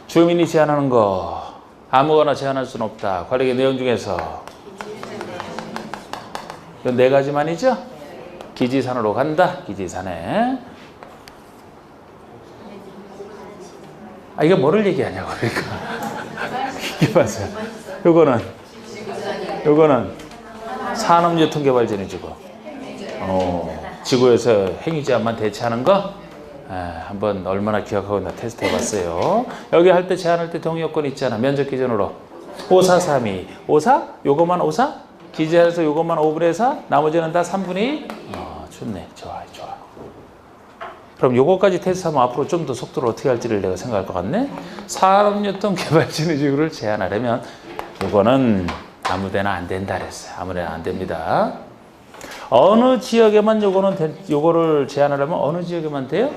주민이 제한하는 거 아무거나 제한할 수는 없다. 관리계 내용 중에서 이 네 가지만이죠. 기지산으로 간다. 기지산에. 이게 뭐를 얘기하냐고 그러니까. 이게 맞아요. 요거는 산업유통개발제는 지구에서 행위제한만 대체하는 거 한번 얼마나 기억하고 나 테스트 해봤어요. 여기 할 때 제한할 때 동의 요건 있잖아. 면적 기준으로 5,4,3,2 5,4? 요것만 5,4? 기재해서 요것만 5분의 4? 나머지는 다 3분의 2? 좋네. 좋아. 그럼 요거까지 테스트하면 앞으로 좀 더 속도를 어떻게 할지를 내가 생각할 것 같네. 산업유통개발진의지구를 제한하려면 요거는 아무데나 안 된다 그랬어요. 아무데나 안 됩니다. 어느 지역에만 요거를 제한하려면 어느 지역에만 돼요?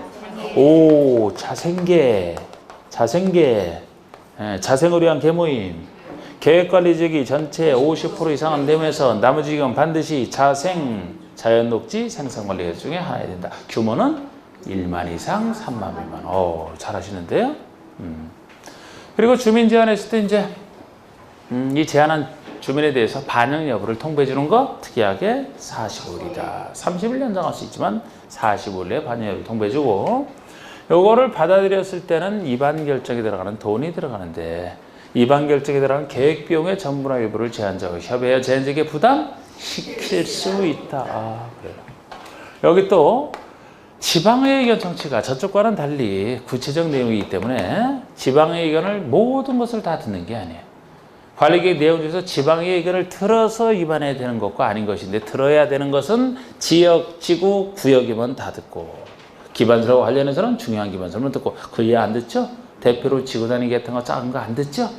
자생계, 자생을 위한 계모임, 계획관리지역이 전체 50% 이상은 되면서 나머지 지역은 반드시 자연녹지 생산관리 중에 하나야 된다. 규모는 1만 이상, 3만, 1만. 잘하시는데요? 그리고 주민 제한했을 때 이제 이 제한한 주민에 대해서 반영 여부를 통보해 주는 거 특이하게 45일이다. 30일 연장할 수 있지만 45일 내에 반영 여부를 통보해 주고 요거를 받아들였을 때는 입안 결정에 들어가는 돈이 들어가는데 입안 결정에 들어가는 계획 비용의 전부나 일부를 제한자와 협의하여 제한적에 부담시킬 수 있다. 그래요. 여기 또 지방의 의견 청취가 저쪽과는 달리 구체적 내용이기 때문에 지방의 의견을 모든 것을 다 듣는 게 아니에요. 관리계획 내용 중에서 지방의 의견을 들어서 위반해야 되는 것과 아닌 것인데 들어야 되는 것은 지역, 지구, 구역이면 다 듣고 기반설과 관련해서는 중요한 기반설만 듣고 그 이해 안 듣죠? 대표로 지구단위 같은 거 작은 거 안 듣죠?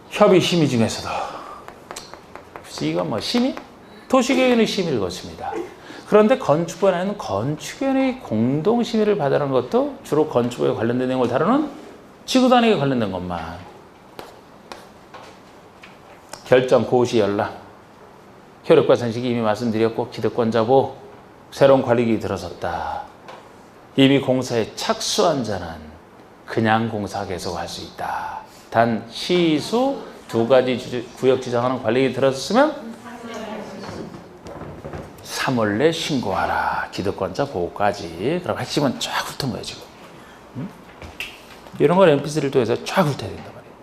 협의 심의 중에서도 이건 뭐 심의? 도시계획의 심의를 거칩니다. 그런데 건축법에는 건축위원회의 공동심의를 받아라는 것도 주로 건축법에 관련된 내용을 다루는 지구단위에 관련된 것만. 결정, 고시, 연락, 효력과 상식이 이미 말씀드렸고 기득권자 보호, 새로운 관리기획이 들어섰다. 이미 공사에 착수한 자는 그냥 공사 계속할 수 있다. 단 시수 2가지 구역 지정하는 관리기획이 들어섰으면 3월 내 신고하라. 기득권자 보호까지. 그럼 핵심은 쫙 훑은 거예요, 지금. 이런 걸 MP3를 통해서 쫙 훑어야 된단 말이에요.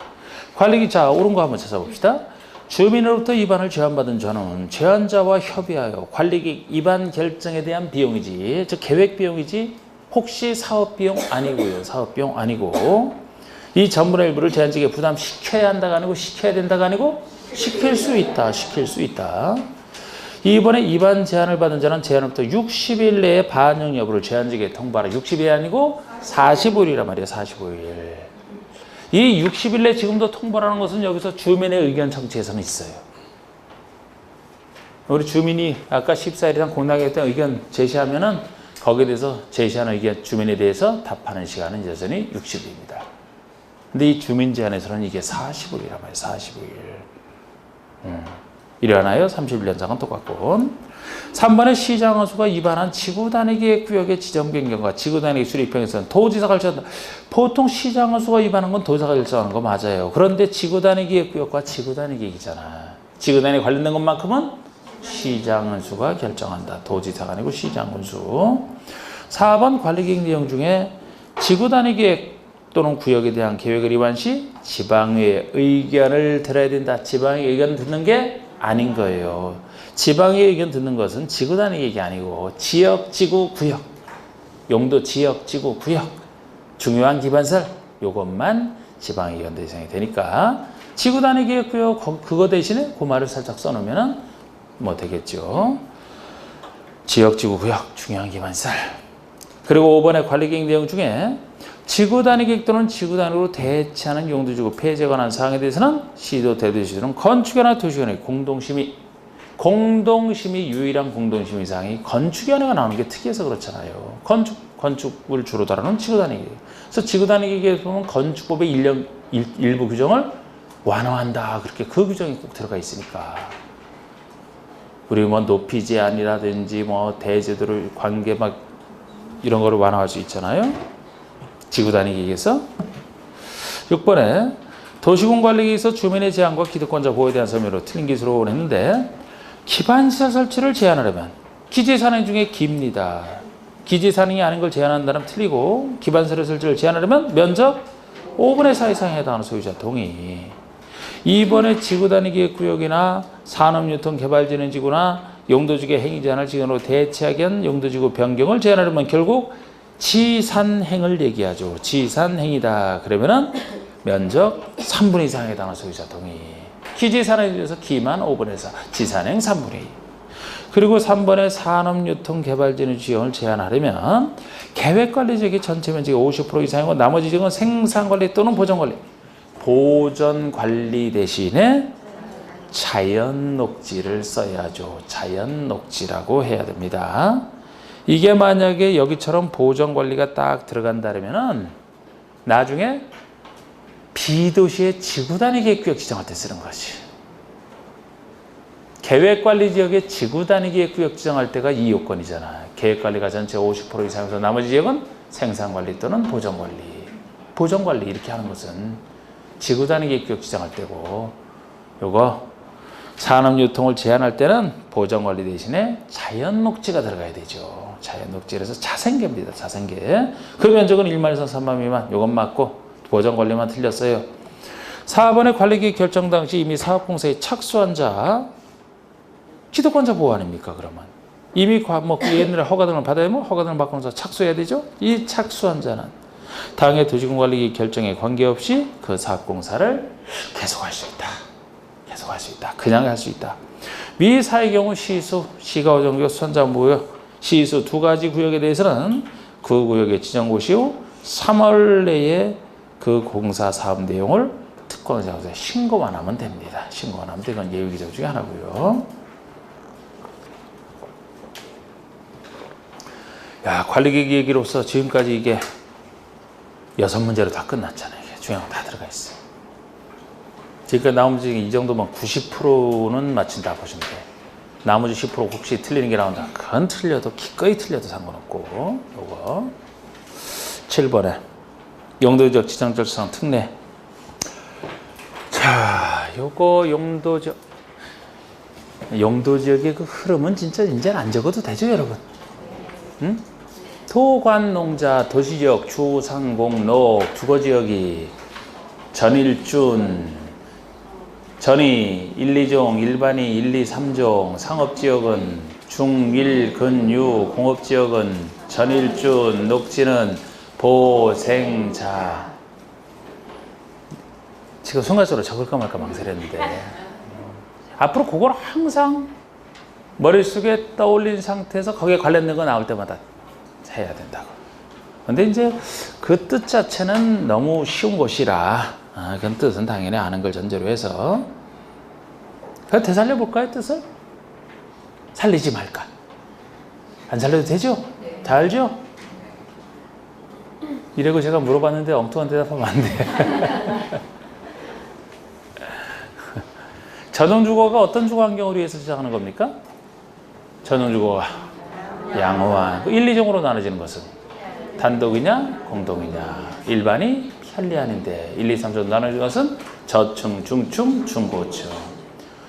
관리기, 자, 옳은 거 한번 찾아봅시다. 주민으로부터 위반을 제한받은 자는 제한자와 협의하여 관리기 위반 결정에 대한 비용이지, 즉 계획 비용이지, 혹시 사업 비용 아니고요. 사업 비용 아니고, 이 전분의 일부를 제한직에 부담시켜야 한다가 아니고, 시켜야 된다가 아니고, 시킬 수 있다. 이번에 위반 제한을 받은 자는 제한부터 60일 내에 반영 여부를 제한직에 통보하라. 60일이 아니고 45일이란 말이에요. 45일. 이 60일 내 지금도 통보라는 것은 여기서 주민의 의견 청취에서는 있어요. 우리 주민이 아까 14일 이상 공당에 했던 의견 제시하면은 거기에 대해서 제시하는 의견 주민에 대해서 답하는 시간은 여전히 60일입니다. 근데 이 주민 제한에서는 이게 40일이란 말이에요. 40일. 일어나요. 31년장은 똑같고. 3번에 시장원수가 위반한 지구단위계획 구역의 지정 변경과 지구단위계 수립형에서는 도지사가 결정한다. 보통 시장원수가 위반한 건 도지사가 결정하는 거 맞아요. 그런데 지구단위계획 구역과 지구단위계획이잖아. 지구단위에 관련된 것만큼은 시장원수가 결정한다. 도지사가 아니고 시장원수. 4번 관리계획 내용 중에 지구단위계획 또는 구역에 대한 계획을 위반 시 지방의회 의견을 들어야 된다. 지방의 의견을 듣는 게 아닌 거예요. 지방의 의견 듣는 것은 지구단위 계획이 아니고 지역, 지구, 구역, 용도 지역, 지구, 구역, 중요한 기반설 요것만 지방의 의견 대상이 되니까 지구단위 계획 구역 그거 대신에 그 말을 살짝 써놓으면 뭐 되겠죠. 지역, 지구, 구역, 중요한 기반설. 그리고 5번의 관리계획 내용 중에 지구단위 계획 또는 지구단위로 대체하는 용도지구 폐지에 관한 사항에 대해서는 시도 대도시들은 건축위원회 도시위원회 공동심의 유일한 공동심의 사항이 건축위원회가 나오는 게 특이해서 그렇잖아요. 건축을 주로 다루는 지구단위 계획. 그래서 지구단위 계획에 보면 건축법의 일부 규정을 완화한다. 그렇게 그 규정이 꼭 들어가 있으니까. 우리 뭐 높이 제한이라든지 뭐 대제도를 관계 막 이런 거를 완화할 수 있잖아요. 지구단위 계획에서. 6번에 도시군관리계획에서 주민의 제한과 기득권자 보호에 대한 설명으로 틀린 기술을 했는데 기반시설 설치를 제한하려면 기재산행 중에 깁니다. 기재산행이 아닌 걸 제한한다면 틀리고 기반시설 설치를 제한하려면 면적 5분의 4 이상에 해당하는 소유자 동의. 2번에 지구단위 계획구역이나 산업유통개발진흥지구나 용도지구 행위 제한을 지역으로 대체하기 위한 용도지구 변경을 제한하려면 결국 지산행을 얘기하죠. 지산행이다. 그러면은 면적 3분의 2 이상에 해당하는 소유자 동의. 기재산행에 대해서 기만 5분의 4, 지산행 3분의 2. 그리고 3번에 산업유통개발진흥 지역을 제한하려면 계획관리지역의 전체 면적의 50% 이상이고 나머지 지역은 생산관리 또는 보전관리. 보전관리 대신에 자연녹지를 써야죠. 자연녹지라고 해야 됩니다. 이게 만약에 여기처럼 보전관리가 딱 들어간다면은 나중에 비도시의 지구단위 계획구역 지정할 때 쓰는 거지. 계획관리지역의 지구단위 계획구역 지정할 때가 이 요건이잖아. 계획관리가 전체 50% 이상에서 나머지 지역은 생산관리 또는 보전관리. 보전관리 이렇게 하는 것은 지구단위 계획구역 지정할 때고 요거 산업유통을 제한할 때는 보전관리 대신에 자연녹지가 들어가야 되죠. 자연녹지라서 자생계입니다. 자생계. 그 면적은 1만 에서 3만 미만. 요건 맞고 보전관리만 틀렸어요. 4번의 관리계획 결정 당시 이미 사업공사에 착수한 자 기득권자 보호 아닙니까? 그러면 이미 뭐 옛날에 허가등을 받아야 하면 허가등을 받고서 착수해야 되죠. 이 착수한 자는 당해 도시군관리계획 결정에 관계없이 그 사업공사를 계속할 수 있다. 계속할 수 있다. 그냥 할 수 있다. 위 사의 경우 시수, 시가 오정구역, 수산자원구역, 시수 두 가지 구역에 대해서는 그 구역의 지정고시 후 3월 내에 그 공사 사업 내용을 특권자한테 신고만 하면 됩니다. 신고만 하면 이건 예외규정 중에 하나고요. 야, 관리계획 얘기로서 지금까지 이게 6문제로 다 끝났잖아요. 이게 중요한 거 다 들어가 있어요. 지금까지 나온 문제 중에 이 정도면 90%는 맞춘다 보시면 돼요. 나머지 10% 혹시 틀리는 게 나온다. 그건 틀려도 기꺼이 틀려도 상관없고. 요거 7번에 용도지역 지정절차상 특례. 자, 요거 용도지역의 그 흐름은 진짜 이제는 안 적어도 되죠, 여러분. 응? 토관농자, 도시지역, 주상공록, 주거지역이 전일준, 전이 1, 2종, 일반이 1, 2, 3종, 상업지역은 중, 일, 근, 유, 공업지역은 전일준, 녹지는 보생자. 지금 순간적으로 적을까 말까 망설였는데 앞으로 그걸 항상 머릿속에 떠올린 상태에서 거기에 관련된 거 나올 때마다 해야 된다고. 근데 이제 그 뜻 자체는 너무 쉬운 것이라 그건 뜻은 당연히 아는 걸 전제로 해서. 그럼 되살려 볼까요, 뜻을? 살리지 말까? 안 살려도 되죠? 다 알죠? 이래고 제가 물어봤는데 엉뚱한 대답하면 안 돼. 전용주거가 어떤 주거 환경을 위해서 시작하는 겁니까? 전용주거가 양호한. 1, 2종으로 나눠지는 것은 단독이냐 공동이냐. 일반이 편리한인데 1, 2, 3종으로 나눠지는 것은 저층, 중층, 중고층.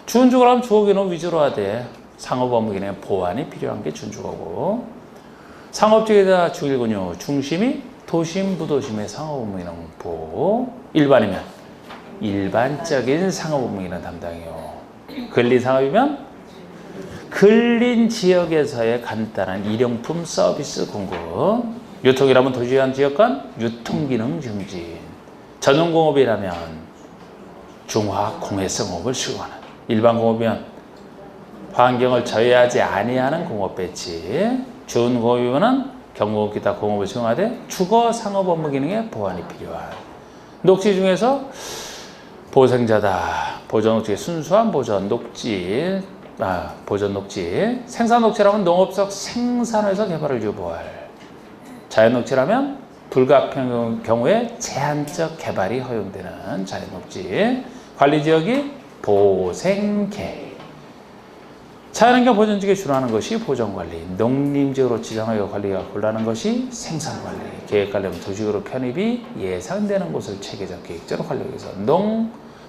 준주거로 하면 주거기능 위주로 하되 상업업무기능의 보완이 필요한 게 준주거고, 상업적에다 주일군요 중심이 도심, 부도심의 상업업무기능 보호. 일반이면 일반적인 상업업무기능 담당이요. 근린상업이면 근린 지역에서의 간단한 일용품 서비스 공급. 유통이라면 도시간 지역 간 유통기능 증진. 전용공업이라면 중화 공해성업을 수행하는. 일반공업이면 환경을 저해하지 아니하는 공업 배치. 준공업이면 경공업 기타 공업을 수행하되 주거 상업 업무 기능에 보완이 필요한. 녹지 중에서 보생자다. 보전 녹지의 순수한 보전 녹지. 보전 녹지. 생산 녹지라면 농업적 생산에서 개발을 유보할. 자연 녹지라면 불가피한 경우에 제한적 개발이 허용되는 자연 녹지. 관리 지역이 보생계. 자연환경 보전지역에 준하는 것이 보전관리, 농림지역으로 지정하여 관리가 곤란한 것이 생산관리, 계획관리하면 도시구로 편입이 예상되는 곳을 체계적 계획적으로 관리하기 위해서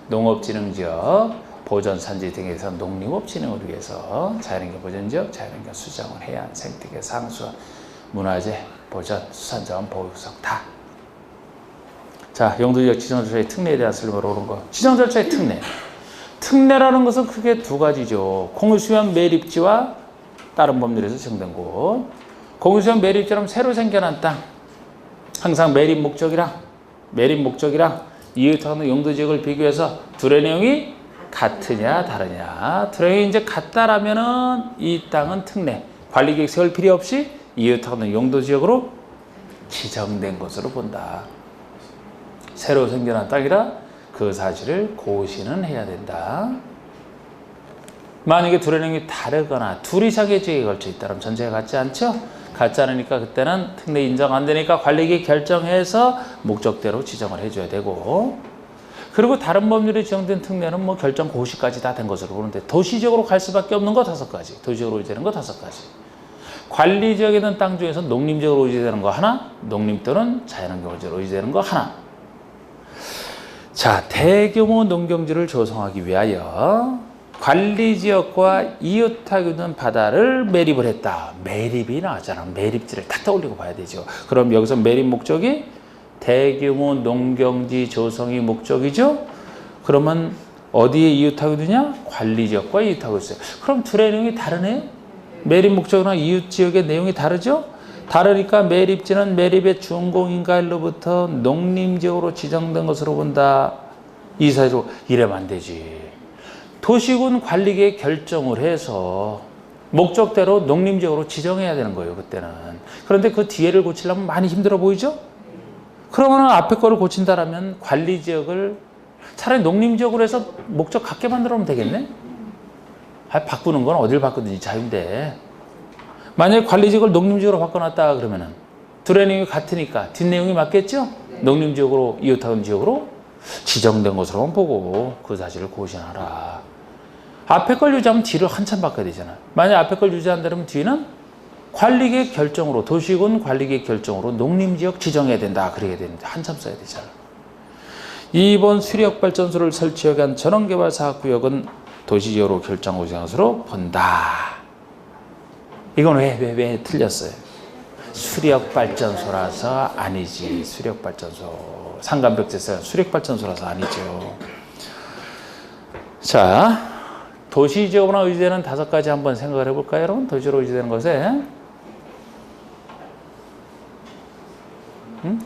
농업진흥지역, 보전산지 등에서 농림업 진흥을 위해서 자연환경 보전지역, 자연환경 수자원, 해안, 생태계, 상수, 문화재, 보전, 수산자원, 보호구석 다. 자, 용도지역 지정절차의 특례에 대한 설명을 오는 거. 지정절차의 특례. 특례라는 것은 크게 두 가지죠. 공유수면 매립지와 다른 법률에서 지정된 곳. 공유수면 매립지라면 새로 생겨난 땅. 항상 매립 목적이랑 이웃하는 용도지역을 비교해서 둘의 내용이 같으냐 다르냐. 둘의 내용이 이제 같다라면은 이 땅은 특례. 관리계획 세울 필요 없이 이웃하는 용도지역으로 지정된 것으로 본다. 새로 생겨난 땅이라 그 사실을 고시는 해야 된다. 만약에 둘의 내용이 다르거나 둘 이상의 지역에 걸쳐 있다면 전제가 같지 않죠? 같지 않으니까 그때는 특례 인정 안 되니까 관리계획 결정해서 목적대로 지정을 해줘야 되고, 그리고 다른 법률에 지정된 특례는 뭐 결정 고시까지 다 된 것으로 보는데 도시지역으로 갈 수밖에 없는 거 5가지, 도시지역으로 의지되는 거 5가지. 관리지역에 있는 땅 중에서 농림지역으로 의지되는 거 하나, 농림 또는 자연환경지역으로 의지되는 거 하나. 자, 대규모 농경지를 조성하기 위하여 관리지역과 이웃하고 있는 바다를 매립을 했다. 매립이 나왔잖아. 매립지를 탁 떠올리고 봐야 되죠. 그럼 여기서 매립 목적이 대규모 농경지 조성이 목적이죠. 그러면 어디에 이웃하고 있느냐? 관리지역과 이웃하고 있어요. 그럼 둘의 내용이 다르네? 매립 목적이나 이웃지역의 내용이 다르죠? 다르니까 매립지는 매립의 준공인가일로부터 농림지역으로 지정된 것으로 본다. 이 사실로 이러면 안 되지. 도시군 관리계획 결정을 해서 목적대로 농림지역으로 지정해야 되는 거예요, 그때는. 그런데 그 뒤에를 고치려면 많이 힘들어 보이죠? 그러면 앞에 거를 고친다라면 관리지역을 차라리 농림지역으로 해서 목적 같게 만들어 놓으면 되겠네? 바꾸는 건 어딜 바꾸든지 자유인데. 만약에 관리지역을 농림지역으로 바꿔놨다 그러면은 둘의 내용이 같으니까 뒷내용이 맞겠죠? 농림지역으로 이웃하는 지역으로 지정된 것으로만 보고 그 사실을 고시하라. 앞에 걸 유지하면 뒤를 한참 바꿔야 되잖아. 만약 앞에 걸 유지한다면 뒤는 관리계획 결정으로, 도시군 관리계획 결정으로 농림지역 지정해야 된다. 그래야 되는데 한참 써야 되잖아. 2번 수력발전소를 설치하기 위한 전원개발사업구역은 도시지역으로 결정하고 지정한 것으로 본다. 이건 왜 틀렸어요? 수력발전소라서 아니지. 수력발전소. 상간벽제서 수력발전소라서 아니죠. 자, 도시지역으로 의지되는 5가지 한번 생각을 해볼까요, 여러분? 도시로 의지되는 것에.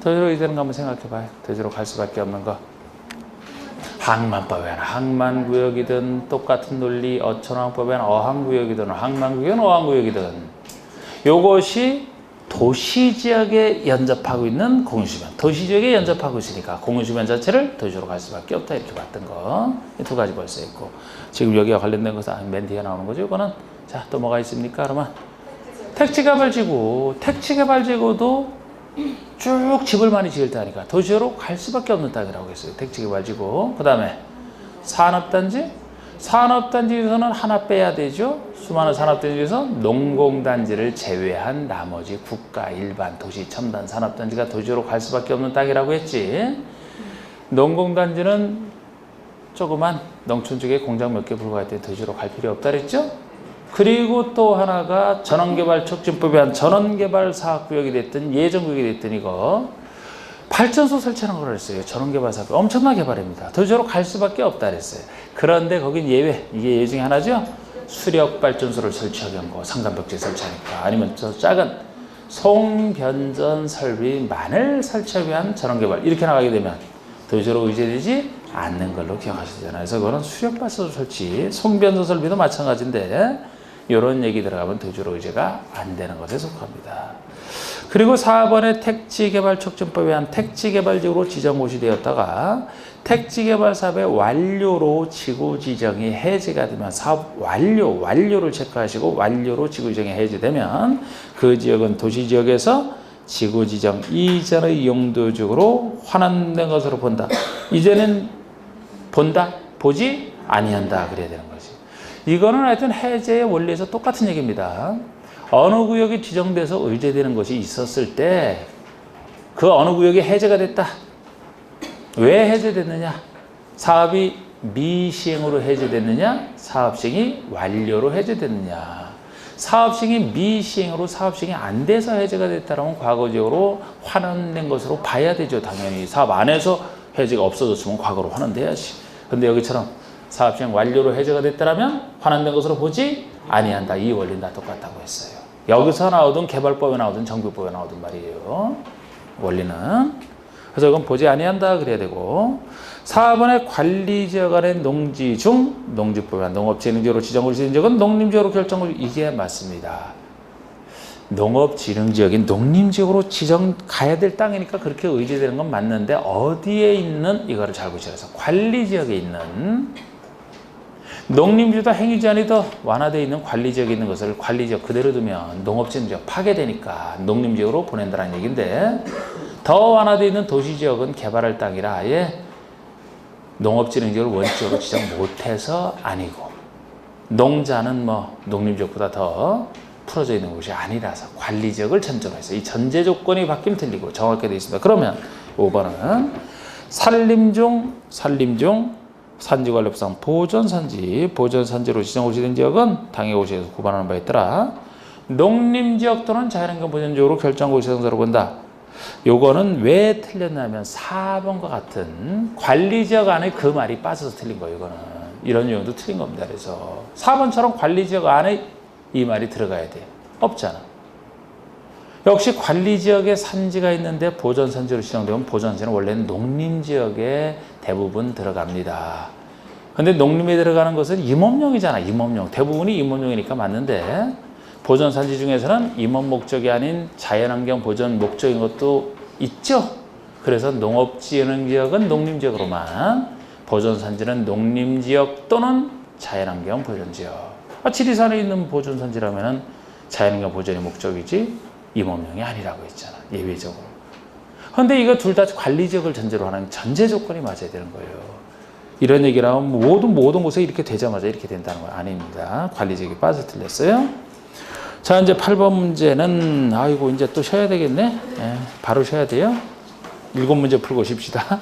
도시로 의지되는 거 한번 생각해봐요. 도시로 갈 수밖에 없는 거. 항만법에는 항만구역이든 똑같은 논리, 어촌항법에는 어항구역이든 항만구역이든 어항구역이든 요것이 도시지역에 연접하고 있는 공유주변. 도시지역에 연접하고 있으니까 공유주변 자체를 도시로 갈 수밖에 없다. 이렇게 봤던 거. 이 두 가지 벌써 있고. 지금 여기와 관련된 것은 맨 뒤에 나오는 거죠. 이거는. 자, 또 뭐가 있습니까? 그러면 택지개발지구. 택지개발지구도 쭉 집을 많이 지을 때 하니까 도시로 갈 수밖에 없는 땅이라고 했어요. 택지개발지구. 그 다음에 산업단지. 산업단지에서는 하나 빼야 되죠. 수많은 산업단지에서 농공단지를 제외한 나머지 국가, 일반, 도시, 첨단 산업단지가 도시로 갈 수밖에 없는 땅이라고 했지. 농공단지는 조그만 농촌 쪽에 공장 몇 개 불과할 때 도시로 갈 필요 없다 그랬죠. 그리고 또 하나가 전원개발촉진법에 한 전원개발사업구역이 됐든 예정구역이 됐든 이거 발전소 설치하는 걸 했어요. 전원개발사업 엄청난 개발입니다. 도시로 갈 수밖에 없다 그랬어요. 그런데 거긴 예외. 이게 예 중에 하나죠. 수력발전소를 설치하게 한 거. 상간벽지에 설치하니까. 아니면 저 작은 송변전 설비만을 설치하기 위한 전원개발. 이렇게 나가게 되면 도시로 의제되지 않는 걸로 기억하시잖아요. 그래서 그거는 수력발전소 설치. 송변전 설비도 마찬가지인데 이런 얘기 들어가면 도시로 의제가 안 되는 것에 속합니다. 그리고 4번에 택지개발촉진법에 한 택지개발지구로 지정곳이 되었다가 택지개발 사업의 완료로 지구 지정이 해제가 되면 사업 완료를 체크하시고 완료로 지구 지정이 해제되면 그 지역은 도시지역에서 지구 지정 이전의 용도적으로 환원된 것으로 본다. 이제는 본다, 보지 아니한다 그래야 되는 거지. 이거는 하여튼 해제의 원리에서 똑같은 얘기입니다. 어느 구역이 지정돼서 의제되는 것이 있었을 때 그 어느 구역이 해제가 됐다. 왜 해제됐느냐? 사업이 미시행으로 해제됐느냐? 사업시행이 완료로 해제됐느냐? 사업시행이 미시행으로 사업시행이 안 돼서 해제가 됐다면 과거적으로 환원된 것으로 봐야 되죠. 당연히 사업 안에서 해제가 없어졌으면 과거로 환원돼야지. 근데 여기처럼 사업시행 완료로 해제가 됐다면 환원된 것으로 보지 아니한다. 이 원리는 다 똑같다고 했어요. 여기서 나오든 개발법에 나오든 정비법에 나오든 말이에요. 원리는. 그래서 이건 보지 아니한다 그래야 되고 4번의 관리지역 안의 농지 중 농지법에 한 농업진흥지역으로 지정을 지은 지역은 농림지역으로 결정을 이게 맞습니다. 농업진흥지역인 농림지역으로 지정 가야 될 땅이니까 그렇게 의제되는 건 맞는데 어디에 있는 이거를 잘 보시라 해서 관리지역에 있는 농림지도 행위제한이 더 완화되어 있는 관리지역에 있는 것을 관리지역 그대로 두면 농업진흥지역 파괴되니까 농림지역으로 보낸다는 얘기인데 더 완화되어 있는 도시지역은 개발할 땅이라 아예 농업진흥지역을 원칙으로 지정 못해서 아니고 농자는 뭐 농림지역보다 더 풀어져 있는 곳이 아니라서 관리지역을 전제로 해서 이 전제 조건이 바뀌면 틀리고 정확하게 되어 있습니다. 그러면 5번은 산림중 산지관리법상 보전산지로 지정고시된 지역은 당해고시에서 구분하는 바 있더라. 농림지역 또는 자연환경 보전지역으로 결정고시 성사로 본다. 요거는 왜 틀렸냐면 4번과 같은 관리지역 안에 그 말이 빠져서 틀린 거예요. 이거는 이런 유형도 틀린 겁니다. 그래서 4번처럼 관리지역 안에 이 말이 들어가야 돼. 없잖아. 역시 관리지역에 산지가 있는데 보전산지로 지정되면 보전산지는 원래는 농림지역에 대부분 들어갑니다. 근데 농림에 들어가는 것은 임업용이잖아. 임업용. 대부분이 임업용이니까 맞는데 보전산지 중에서는 임업 목적이 아닌 자연환경 보전 목적인 것도 있죠. 그래서 농업진흥지역은 농림지역으로만 보전산지는 농림지역 또는 자연환경 보전지역. 지리산에 있는 보전산지라면 자연환경 보전이 목적이지 임업용이 아니라고 했잖아. 예외적으로. 그런데 이거 둘 다 관리지역을 전제로 하는 전제 조건이 맞아야 되는 거예요. 이런 얘기를 하면 모든 곳에 이렇게 되자마자 이렇게 된다는 건 아닙니다. 관리지역이 빠져 틀렸어요. 자, 이제 8번 문제는 아이고 이제 또 쉬어야 되겠네. 바로 쉬어야 돼요. 7문제 풀고 쉽시다.